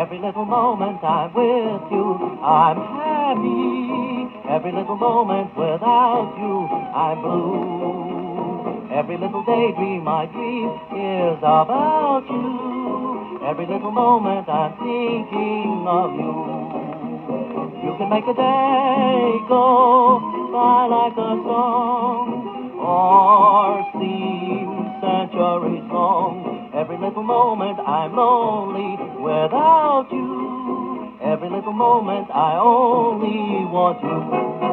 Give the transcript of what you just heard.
Every little moment I'm with you, I'm happy. Every little moment without you, I'm blue. Every little daydream I dream is about you. Every little moment I'm thinking of you. You can make a day go by like a song, or seem centuries long. Every little moment I'm lonely without you. Every little moment I only want you.